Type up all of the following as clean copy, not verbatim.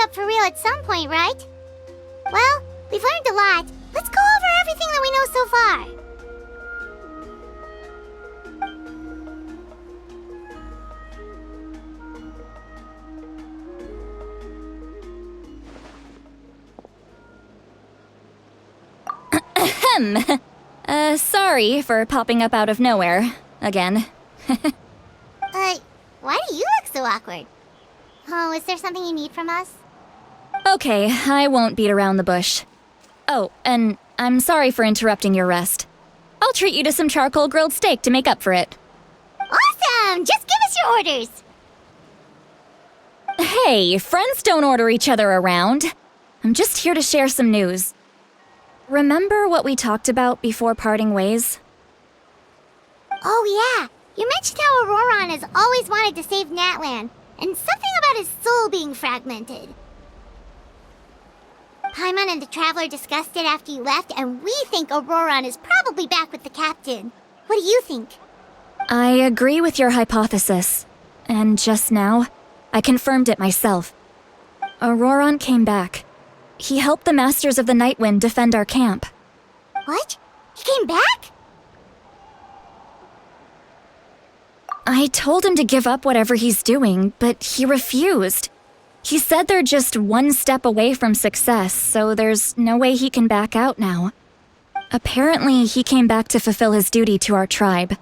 up for real at some point, right? Well, we've learned a lot. Let's go over everything that we know so far. Sorry for popping up out of nowhere. Again. Why do you look so awkward? Oh, is there something you need from us? Okay, I won't beat around the bush. Oh, and I'm sorry for interrupting your rest. I'll treat you to some charcoal grilled steak to make up for it. Awesome! Just give us your orders! Hey, friends don't order each other around. I'm just here to share some news. Remember what we talked about before parting ways? Oh yeah, you mentioned how Auroron has always wanted to save Natlan, and something about his soul being fragmented. Paimon and the Traveler discussed it after you left, and we think Auroron is probably back with the captain. What do you think? I agree with your hypothesis. And just now, I confirmed it myself. Auroron came back. He helped the Masters of the Nightwind defend our camp. What? He came back? I told him to give up whatever he's doing, but he refused. He said they're just one step away from success, so there's no way he can back out now. Apparently, he came back to fulfill his duty to our tribe.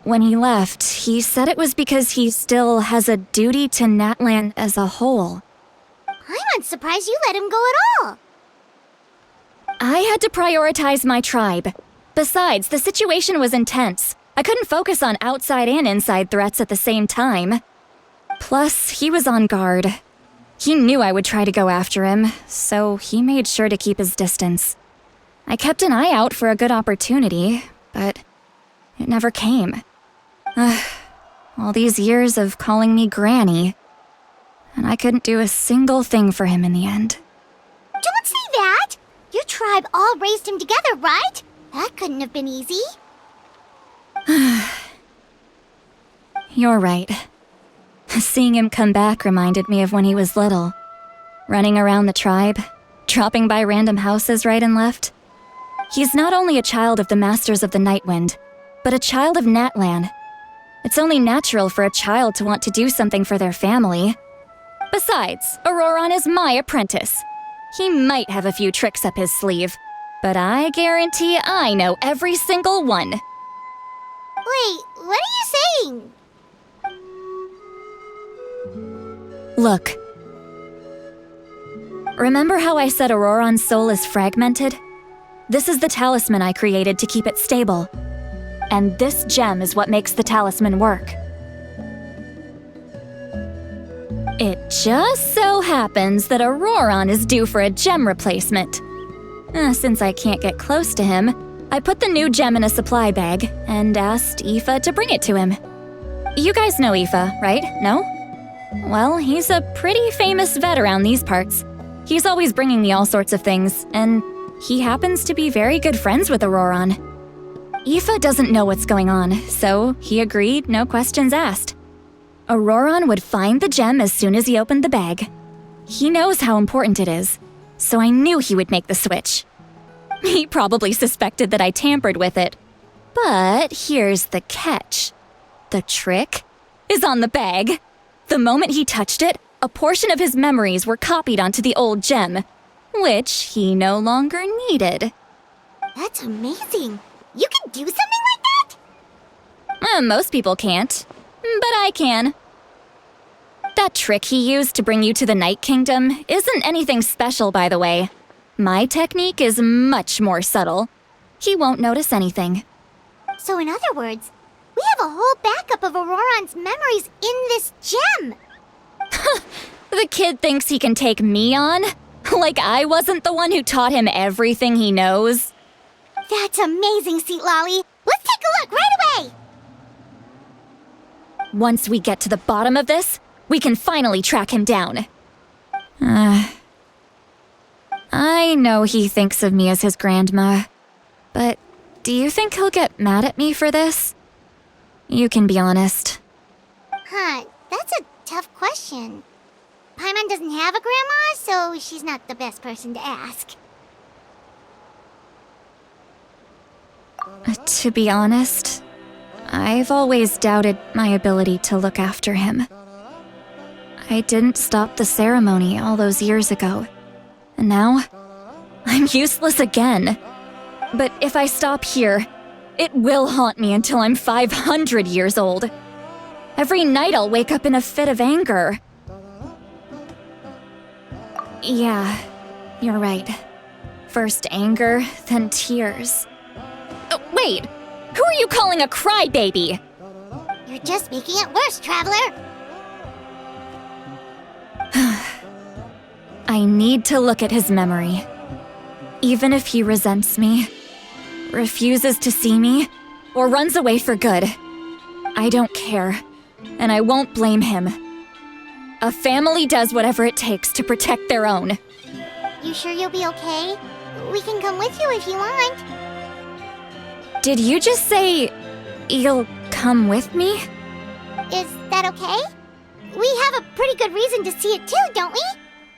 When he left, he said it was because he still has a duty to Natlan as a whole. I'm not surprised you let him go at all. I had to prioritize my tribe. Besides, the situation was intense. I couldn't focus on outside and inside threats at the same time. Plus, he was on guard. He knew I would try to go after him, so he made sure to keep his distance. I kept an eye out for a good opportunity, but it never came. All these years of calling me Granny, and I couldn't do a single thing for him in the end. Don't say that! Your tribe all raised him together, right? That couldn't have been easy. You're right. Seeing him come back reminded me of when he was little. Running around the tribe, dropping by random houses right and left. He's not only a child of the Masters of the Nightwind, but a child of Natlan. It's only natural for a child to want to do something for their family. Besides, Auroron is my apprentice. He might have a few tricks up his sleeve, but I guarantee I know every single one. Wait, what are you saying? Look. Remember how I said Auroron's soul is fragmented? This is the talisman I created to keep it stable. And this gem is what makes the talisman work. It just so happens that Auroron is due for a gem replacement. Since I can't get close to him, I put the new gem in a supply bag and asked Aoife to bring it to him. You guys know Aoife, right? No? Well, he's a pretty famous vet around these parts. He's always bringing me all sorts of things, and he happens to be very good friends with Auroron. Aoife doesn't know what's going on, so he agreed, no questions asked. Auroron would find the gem as soon as he opened the bag. He knows how important it is, so I knew he would make the switch. He probably suspected that I tampered with it. But here's the catch. The trick is on the bag. The moment he touched it, a portion of his memories were copied onto the old gem, which he no longer needed. That's amazing. You can do something like that? Most people can't, but I can. That trick he used to bring you to the Night Kingdom isn't anything special, by the way. My technique is much more subtle. He won't notice anything. So in other words, we have a whole backup of Auroron's memories in this gem. The kid thinks he can take me on? Like I wasn't the one who taught him everything he knows? That's amazing, Seat Lolly. Let's take a look right away. Once we get to the bottom of this, we can finally track him down. I know he thinks of me as his grandma, but do you think he'll get mad at me for this? You can be honest. That's a tough question. Paimon doesn't have a grandma, so she's not the best person to ask. To be honest, I've always doubted my ability to look after him. I didn't stop the ceremony all those years ago, and now I'm useless again. But if I stop here, it will haunt me until I'm 500 years old. Every night I'll wake up in a fit of anger. Yeah, you're right. First anger, then tears. Oh, wait! Who are you calling a crybaby? You're just making it worse, Traveler! I need to look at his memory. Even if he resents me, refuses to see me, or runs away for good, I don't care, and I won't blame him. A family does whatever it takes to protect their own. You sure you'll be okay? We can come with you if you want. Did you just say you'll come with me? Is that okay? We have a pretty good reason to see it too, don't we?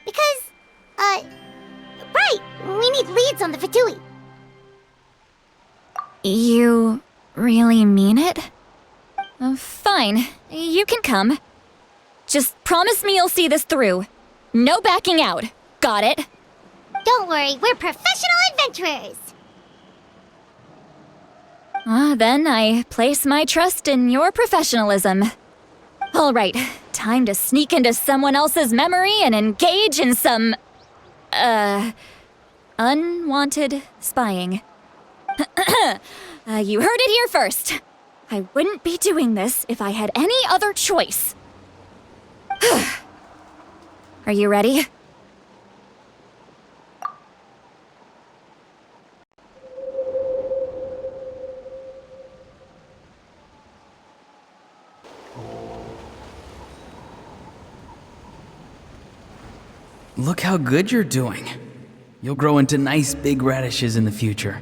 Because, right, we need leads on the Fatui. You really mean it? Fine, you can come. Just promise me you'll see this through. No backing out. Got it? Don't worry, we're professional adventurers. Then I place my trust in your professionalism. All right, time to sneak into someone else's memory and engage in some, unwanted spying. You heard it here first. I wouldn't be doing this if I had any other choice. Are you ready? Look how good you're doing. You'll grow into nice big radishes in the future.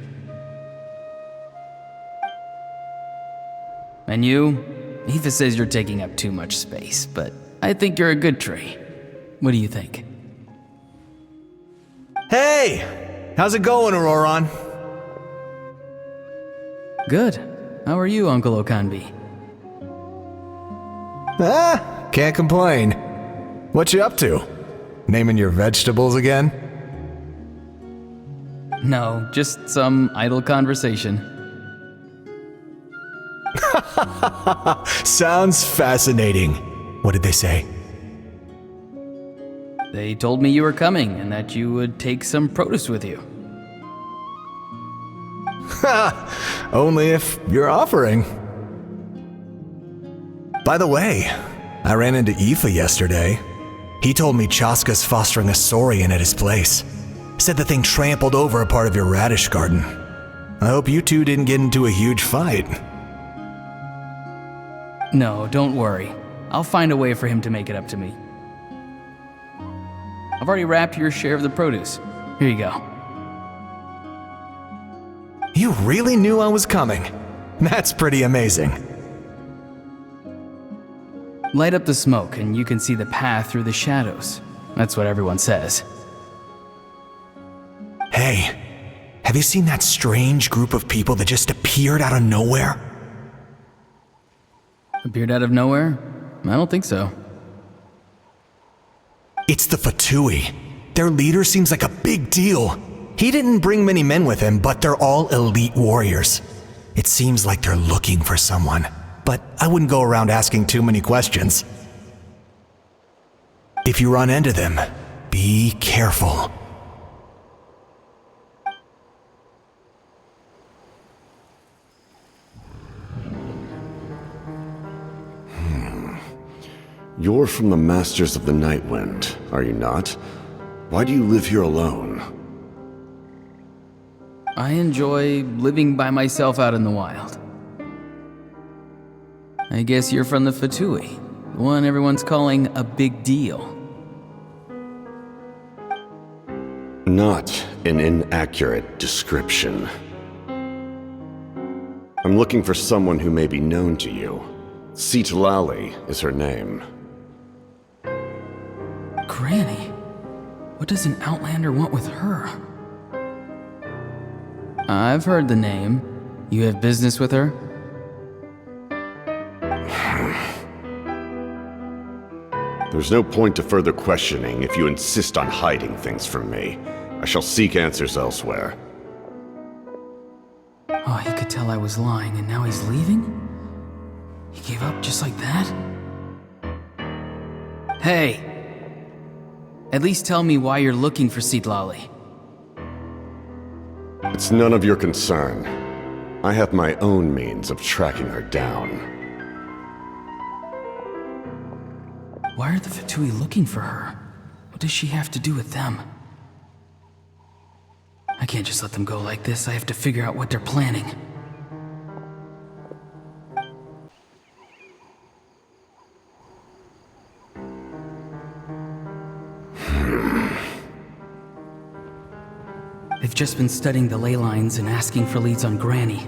And you? Aoife says you're taking up too much space, but I think you're a good tree. What do you think? Hey! How's it going, Auroron? Good. How are you, Uncle Okanbi? Can't complain. What you up to? Naming your vegetables again? No, just some idle conversation. Sounds fascinating. What did they say? They told me you were coming and that you would take some produce with you. Only if you're offering. By the way, I ran into Aoife yesterday. He told me Chaska's fostering a saurian at his place. Said the thing trampled over a part of your radish garden. I hope you two didn't get into a huge fight. No, don't worry. I'll find a way for him to make it up to me. I've already wrapped your share of the produce. Here you go. You really knew I was coming. That's pretty amazing. Light up the smoke and you can see the path through the shadows. That's what everyone says. Hey, have you seen that strange group of people that just appeared out of nowhere? Appeared out of nowhere? I don't think so. It's the Fatui. Their leader seems like a big deal. He didn't bring many men with him, but they're all elite warriors. It seems like they're looking for someone, but I wouldn't go around asking too many questions. If you run into them, be careful. You're from the Masters of the Night Wind, are you not? Why do you live here alone? I enjoy living by myself out in the wild. I guess you're from the Fatui, the one everyone's calling a big deal. Not an inaccurate description. I'm looking for someone who may be known to you. Citlali is her name. Granny. What does an Outlander want with her? I've heard the name. You have business with her? There's no point to further questioning if you insist on hiding things from me. I shall seek answers elsewhere. Oh, he could tell I was lying and now he's leaving? He gave up just like that? Hey! At least tell me why you're looking for Seedlolly. It's none of your concern. I have my own means of tracking her down. Why are the Fatui looking for her? What does she have to do with them? I can't just let them go like this. I have to figure out what they're planning. They've just been studying the ley lines and asking for leads on Granny.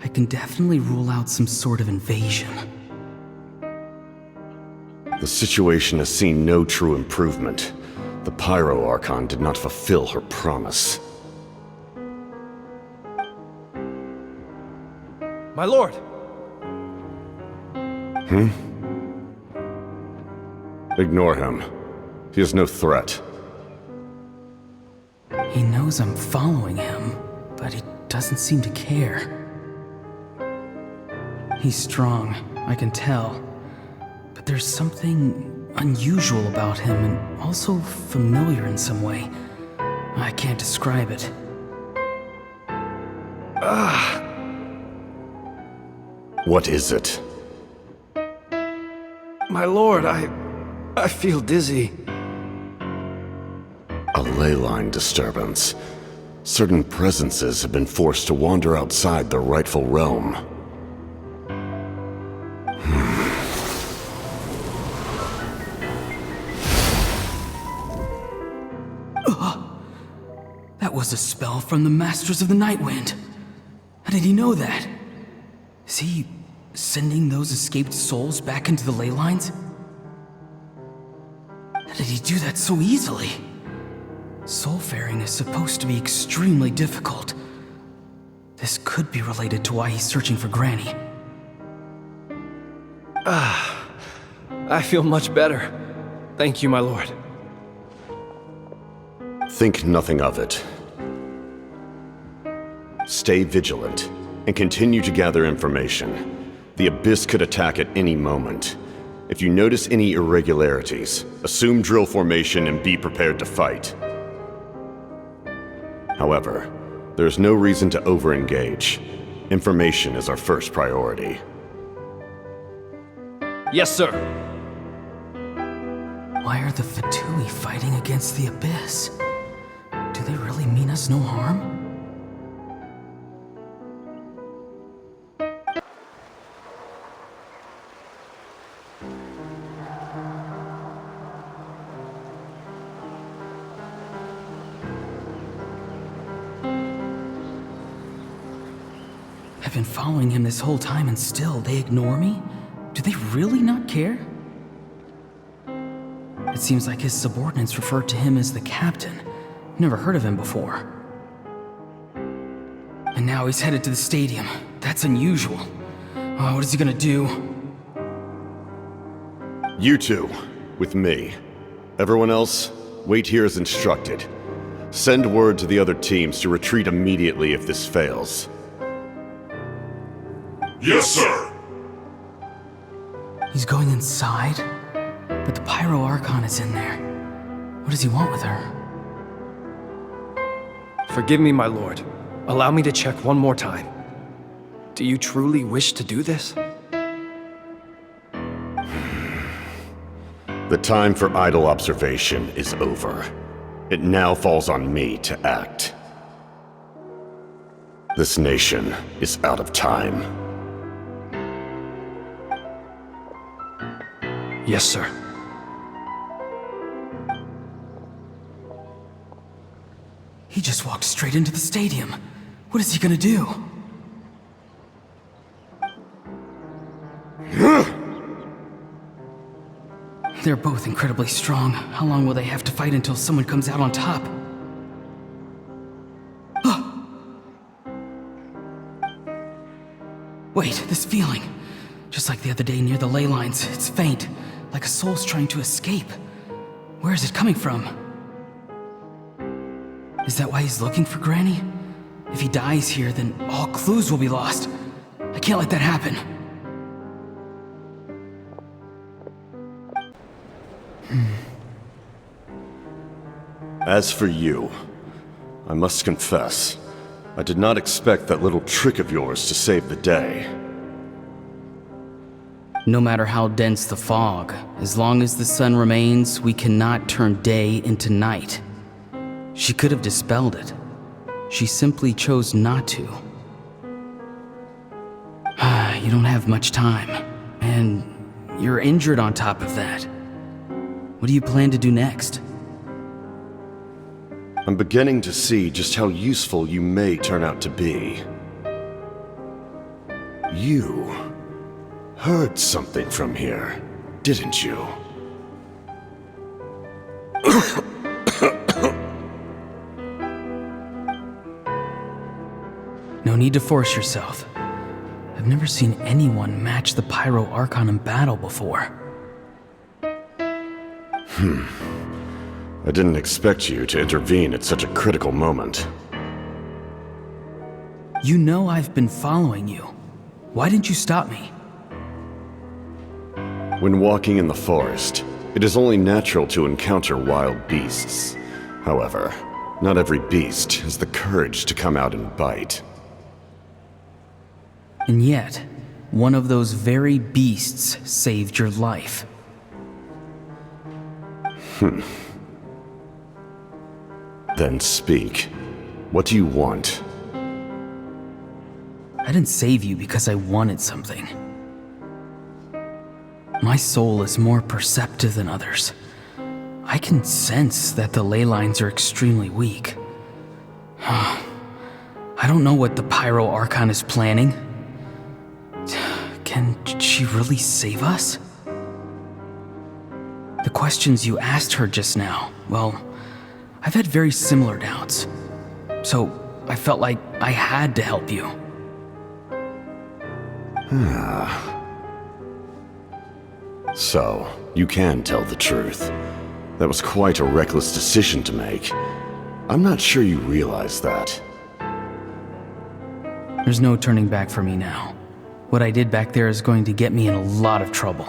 I can definitely rule out some sort of invasion. The situation has seen no true improvement. The Pyro Archon did not fulfill her promise. My lord! Ignore him. He is no threat. He knows I'm following him, but he doesn't seem to care. He's strong, I can tell. But there's something unusual about him and also familiar in some way. I can't describe it. What is it? My lord, I feel dizzy. A ley line disturbance. Certain presences have been forced to wander outside their rightful realm. That was a spell from the Masters of the Nightwind. How did he know that? Is he sending those escaped souls back into the ley lines? How did he do that so easily? Soulfaring is supposed to be extremely difficult. This could be related to why he's searching for Granny. I feel much better. Thank you, my lord. Think nothing of it. Stay vigilant, and continue to gather information. The Abyss could attack at any moment. If you notice any irregularities, assume drill formation and be prepared to fight. However, there is no reason to over-engage. Information is our first priority. Yes, sir. Why are the Fatui fighting against the Abyss? Do they really mean us no harm? I've been following him this whole time and still they ignore me? Do they really not care? It seems like his subordinates refer to him as the captain. Never heard of him before. And now he's headed to the stadium. That's unusual. Oh, what is he gonna do? You two, with me. Everyone else, wait here as instructed. Send word to the other teams to retreat immediately if this fails. Yes, sir! He's going inside? But the Pyro Archon is in there. What does he want with her? Forgive me, my lord. Allow me to check one more time. Do you truly wish to do this? The time for idle observation is over. It now falls on me to act. This nation is out of time. Yes, sir. He just walked straight into the stadium. What is he gonna do? They're both incredibly strong. How long will they have to fight until someone comes out on top? Wait, this feeling. Just like the other day near the ley lines, it's faint, like a soul's trying to escape. Where is it coming from? Is that why he's looking for Granny? If he dies here, then all clues will be lost. I can't let that happen. As for you, I must confess, I did not expect that little trick of yours to save the day. No matter how dense the fog, as long as the sun remains, we cannot turn day into night. She could have dispelled it. She simply chose not to. You don't have much time, and you're injured on top of that. What do you plan to do next? I'm beginning to see just how useful you may turn out to be. You heard something from here, didn't you? No need to force yourself. I've never seen anyone match the Pyro Archon in battle before. I didn't expect you to intervene at such a critical moment. You know I've been following you. Why didn't you stop me? When walking in the forest, it is only natural to encounter wild beasts. However, not every beast has the courage to come out and bite. And yet, one of those very beasts saved your life. Then speak. What do you want? I didn't save you because I wanted something. My soul is more perceptive than others. I can sense that the ley lines are extremely weak. I don't know what the Pyro Archon is planning. Can she really save us? The questions you asked her just now, well, I've had very similar doubts. So I felt like I had to help you. So, you can tell the truth. That was quite a reckless decision to make. I'm not sure you realize that. There's no turning back for me now. What I did back there is going to get me in a lot of trouble.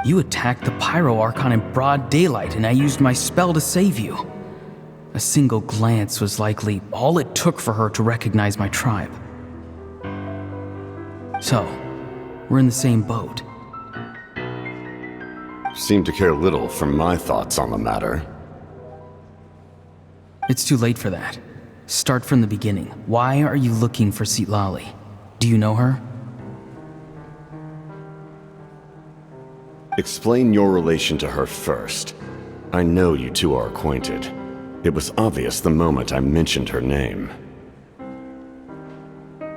You attacked the Pyro Archon in broad daylight, and I used my spell to save you. A single glance was likely all it took for her to recognize my tribe. So, we're in the same boat. Seem to care little for my thoughts on the matter. It's too late for that. Start from the beginning. Why are you looking for Citlali? Do you know her? Explain your relation to her first. I know you two are acquainted. It was obvious the moment I mentioned her name.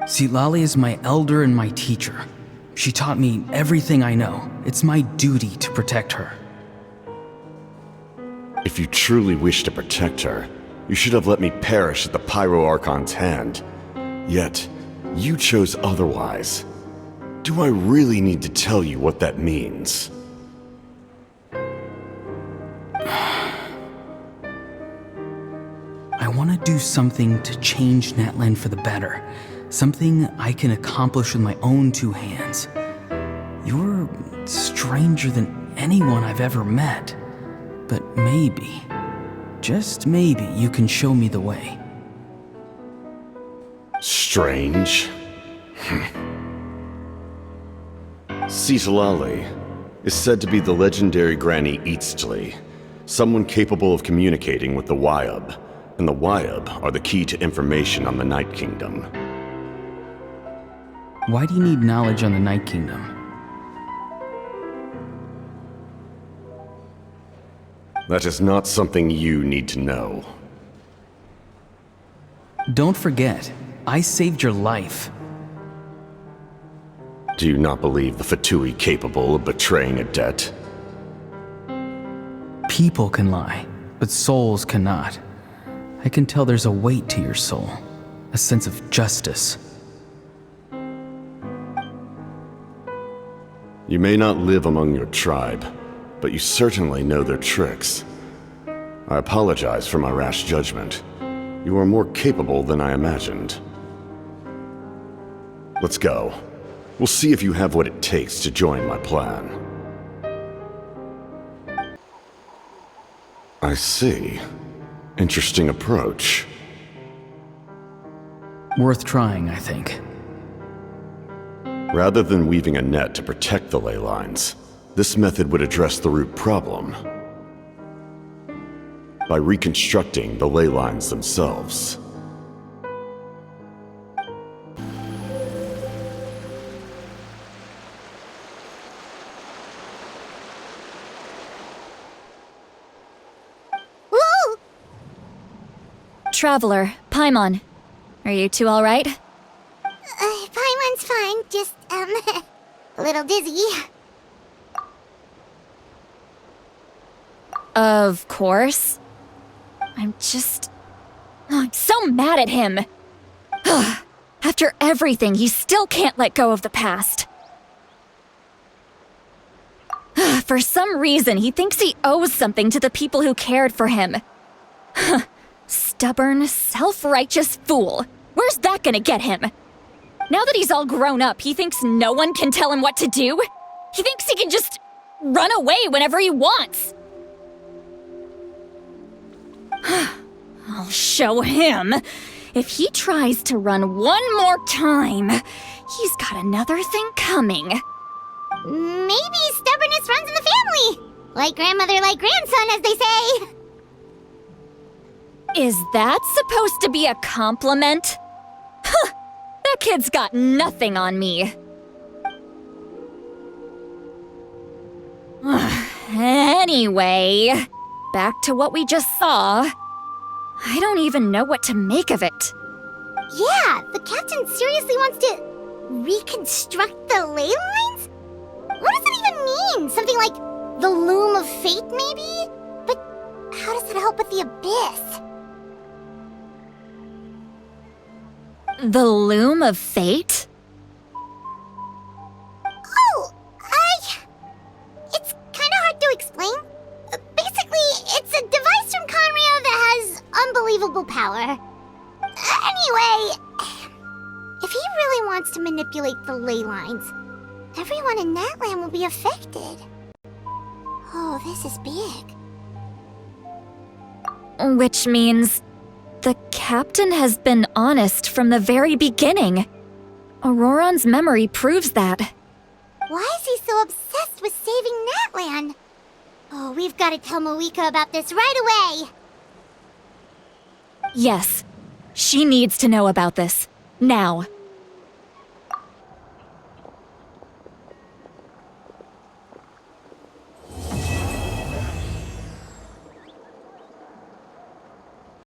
Citlali is my elder and my teacher. She taught me everything I know. It's my duty to protect her. If you truly wish to protect her, you should have let me perish at the Pyro Archon's hand. Yet, you chose otherwise. Do I really need to tell you what that means? I want to do something to change Natlan for the better. Something I can accomplish with my own two hands. You're stranger than anyone I've ever met. But maybe, just maybe, you can show me the way. Strange? Citlali is said to be the legendary Granny Eastly, someone capable of communicating with the Wyub, and the Wyub are the key to information on the Night Kingdom. Why do you need knowledge on the Night Kingdom? That is not something you need to know. Don't forget, I saved your life. Do you not believe the Fatui capable of betraying a debt? People can lie, but souls cannot. I can tell there's a weight to your soul, a sense of justice. You may not live among your tribe, but you certainly know their tricks. I apologize for my rash judgment. You are more capable than I imagined. Let's go. We'll see if you have what it takes to join my plan. I see. Interesting approach. Worth trying, I think. Rather than weaving a net to protect the ley lines, this method would address the root problem by reconstructing the ley lines themselves. Woo! Traveler, Paimon, are you two all right? Paimon's fine, just, a little dizzy. Of course. I'm so mad at him. After everything, he still can't let go of the past. For some reason, he thinks he owes something to the people who cared for him. Stubborn, self-righteous fool. Where's that gonna get him? Now that he's all grown up, he thinks no one can tell him what to do? He thinks he can just run away whenever he wants. I'll show him. If he tries to run one more time, he's got another thing coming. Maybe stubbornness runs in the family. Like grandmother, like grandson, as they say. Is that supposed to be a compliment? That kid's got nothing on me. Anyway, back to what we just saw. I don't even know what to make of it. Yeah, the captain seriously wants to reconstruct the ley lines? What does it even mean? Something like the loom of fate, maybe? But how does it help with the abyss? The loom of fate? Oh, it's kind of hard to explain. Basically, it's a device from Conrio that has unbelievable power. Anyway, if he really wants to manipulate the ley lines, everyone in Natlan will be affected. Oh, this is big. Which means the captain has been honest from the very beginning. Auroron's memory proves that. Why is he so obsessed with saving Natlan? Oh, we've got to tell Moeka about this right away. Yes, she needs to know about this. Now.